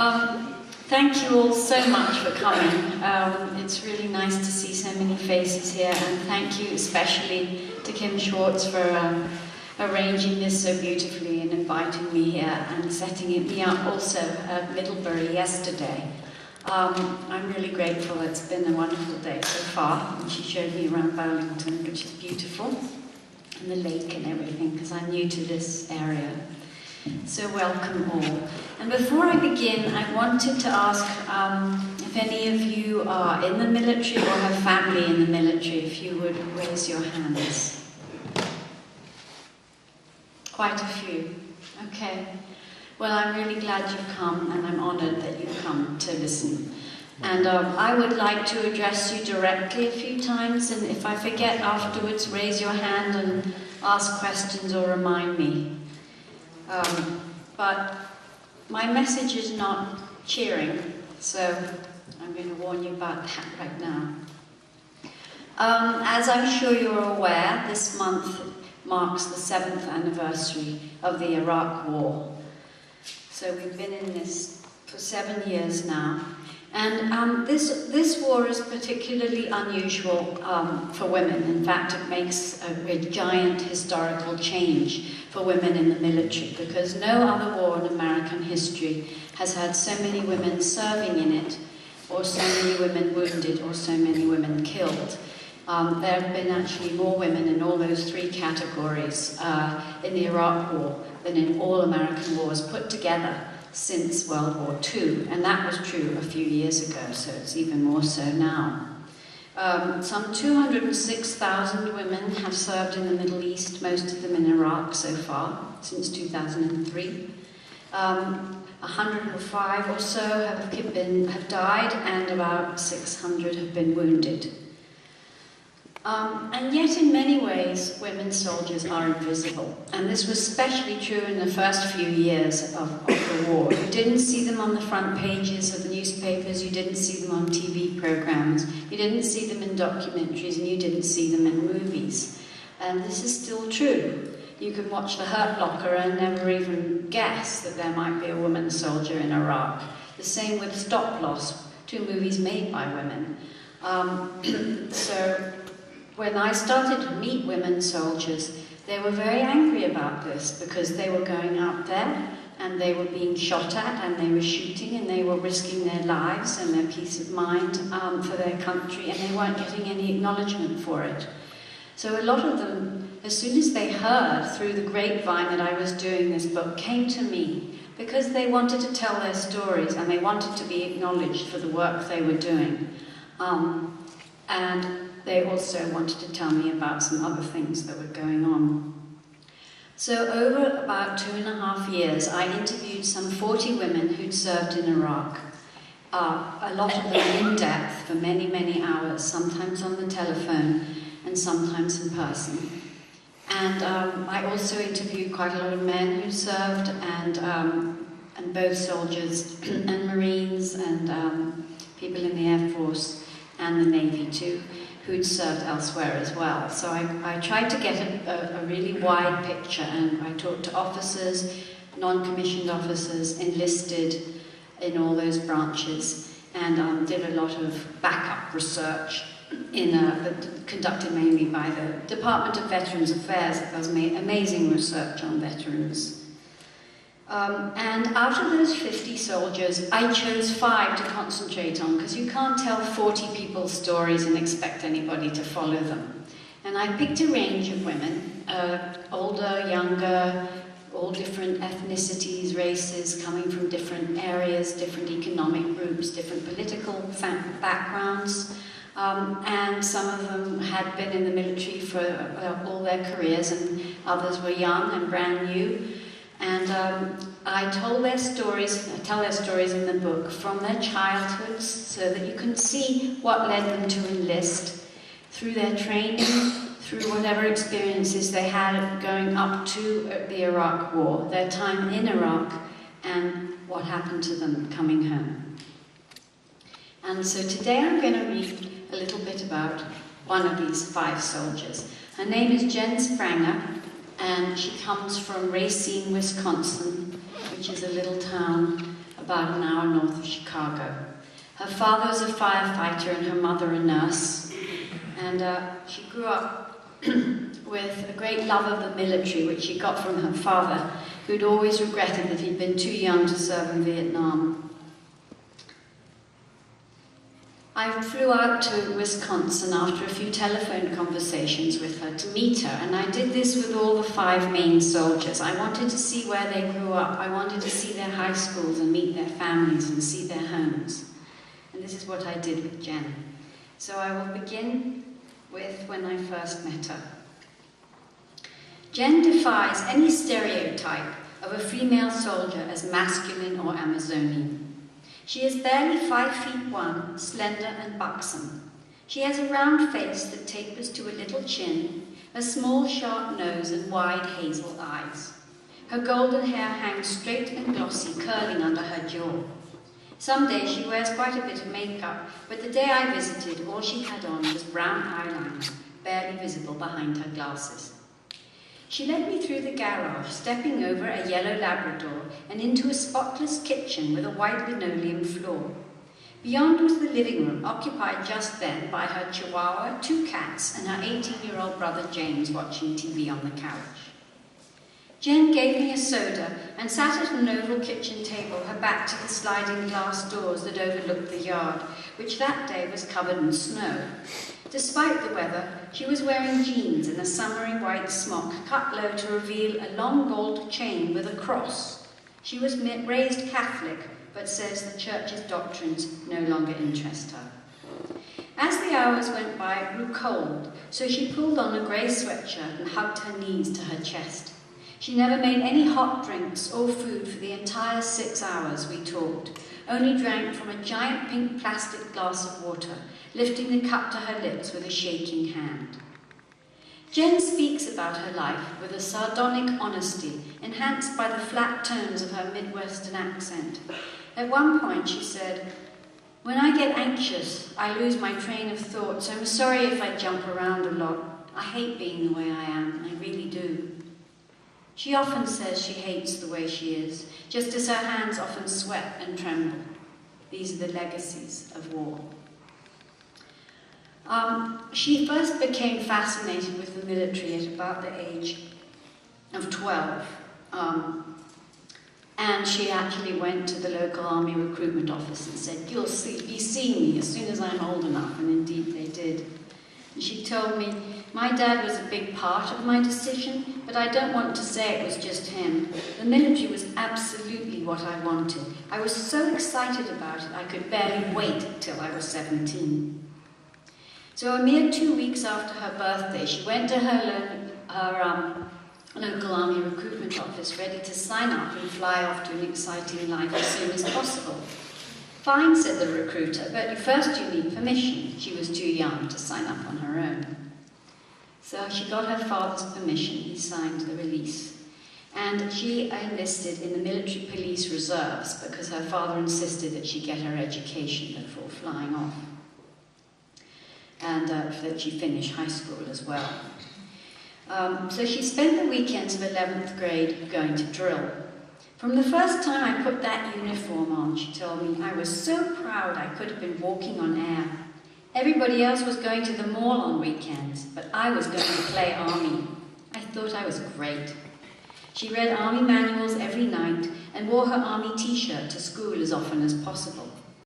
Thank you all so much for coming. It's really nice to see so many faces here, and thank you especially to Kim Schwartz for arranging this so beautifully and inviting me here and setting me up also at Middlebury yesterday. I'm really grateful. It's been a wonderful day so far, and she showed me around Burlington, which is beautiful, and the lake and everything, because I'm new to this area. So welcome all. And before I begin, I wanted to ask if any of you are in the military or have family in the military, if you would raise your hands. Quite a few. Okay. Well, I'm really glad you've come, and I'm honoured that you've come to listen. And I would like to address you directly a few times, and if I forget afterwards, raise your hand and ask questions or remind me. But my message is not cheering, so I'm going to warn you about that right now. As I'm sure you're aware, this month marks the 7th anniversary of the Iraq War. So we've been in this for 7 years now. And this war is particularly unusual for women. In fact, it makes a giant historical change for women in the military, because no other war in American history has had so many women serving in it, or so many women wounded, or so many women killed. There have been actually more women in all those three categories in the Iraq War than in all American wars put together since World War II, and that was true a few years ago, so it's even more so now. Some 206,000 women have served in the Middle East, most of them in Iraq so far, since 2003. 105 or so have died, and about 600 have been wounded. And yet, in many ways, women soldiers are invisible. And this was especially true in the first few years of the war. You didn't see them on the front pages of the newspapers, you didn't see them on TV programs, you didn't see them in documentaries, and you didn't see them in movies. And this is still true. You can watch The Hurt Locker and never even guess that there might be a woman soldier in Iraq. The same with Stop Loss, 2 movies made by women. So when I started to meet women soldiers, they were very angry about this, because they were going out there and they were being shot at, and they were shooting, and they were risking their lives and their peace of mind for their country, and they weren't getting any acknowledgement for it. So a lot of them, as soon as they heard through the grapevine that I was doing this book, came to me because they wanted to tell their stories, and they wanted to be acknowledged for the work they were doing. And they also wanted to tell me about some other things that were going on. So over about 2.5 years, I interviewed some 40 women who'd served in Iraq. A lot of them in depth for many, many hours, sometimes on the telephone and sometimes in person. And I also interviewed quite a lot of men who served, and both soldiers and Marines and people in the Air Force and the Navy too, who'd served elsewhere as well. So I tried to get a really wide picture, and I talked to officers, non-commissioned officers, enlisted in all those branches, and did a lot of backup research conducted mainly by the Department of Veterans Affairs, that does amazing research on veterans. And out of those 50 soldiers, I chose 5 to concentrate on, because you can't tell 40 people's stories and expect anybody to follow them. And I picked a range of women, older, younger, all different ethnicities, races, coming from different areas, different economic groups, different political backgrounds. And some of them had been in the military for all their careers, and others were young and brand new. And I tell their stories in the book, from their childhoods, so that you can see what led them to enlist, through their training, through whatever experiences they had going up to the Iraq War, their time in Iraq, and what happened to them coming home. And so today I'm going to read a little bit about one of these 5 soldiers. Her name is Jen Spranger, and she comes from Racine, Wisconsin, which is a little town about an hour north of Chicago. Her father was a firefighter and her mother a nurse, and she grew up with a great love of the military, which she got from her father, who'd always regretted that he'd been too young to serve in Vietnam. I flew out to Wisconsin after a few telephone conversations with her to meet her, and I did this with all the 5 Maine soldiers. I wanted to see where they grew up. I wanted to see their high schools and meet their families and see their homes. And this is what I did with Jen. So I will begin with when I first met her. Jen defies any stereotype of a female soldier as masculine or Amazonian. She is barely 5'1", slender and buxom. She has a round face that tapers to a little chin, a small sharp nose and wide hazel eyes. Her golden hair hangs straight and glossy, curling under her jaw. Some days she wears quite a bit of makeup, but the day I visited, all she had on was brown eyeliner, barely visible behind her glasses. She led me through the garage, stepping over a yellow Labrador and into a spotless kitchen with a white linoleum floor. Beyond was the living room, occupied just then by her Chihuahua, 2 cats, and her 18-year-old brother James watching TV on the couch. Jen gave me a soda and sat at an oval kitchen table, her back to the sliding glass doors that overlooked the yard, which that day was covered in snow. Despite the weather, she was wearing jeans and a summery white smock cut low to reveal a long gold chain with a cross. She was raised Catholic, but says the church's doctrines no longer interest her. As the hours went by, it grew cold, so she pulled on a grey sweatshirt and hugged her knees to her chest. She never made any hot drinks or food for the entire 6 hours we talked, only drank from a giant pink plastic glass of water, lifting the cup to her lips with a shaking hand. Jen speaks about her life with a sardonic honesty, enhanced by the flat tones of her Midwestern accent. At one point she said, "When I get anxious, I lose my train of thought, so I'm sorry if I jump around a lot. I hate being the way I am, I really do." She often says she hates the way she is, just as her hands often sweat and tremble. These are the legacies of war. She first became fascinated with the military at about the age of 12. And she actually went to the local army recruitment office and said, "You'll be seeing me as soon as I'm old enough," and indeed they did. And she told me, "My dad was a big part of my decision, but I don't want to say it was just him. The military was absolutely what I wanted. I was so excited about it, I could barely wait till I was 17. So a mere 2 weeks after her birthday, she went to her local army recruitment office ready to sign up and fly off to an exciting life as soon as possible. "Fine," said the recruiter, "but first you need permission." She was too young to sign up on her own. So she got her father's permission, he signed the release. And she enlisted in the military police reserves because her father insisted that she get her education before flying off. And that she finish high school as well. So she spent the weekends of 11th grade going to drill. "From the first time I put that uniform on," she told me, "I was so proud I could have been walking on air. Everybody else was going to the mall on weekends, but I was going to play army. I thought I was great." She read army manuals every night and wore her army t-shirt to school as often as possible.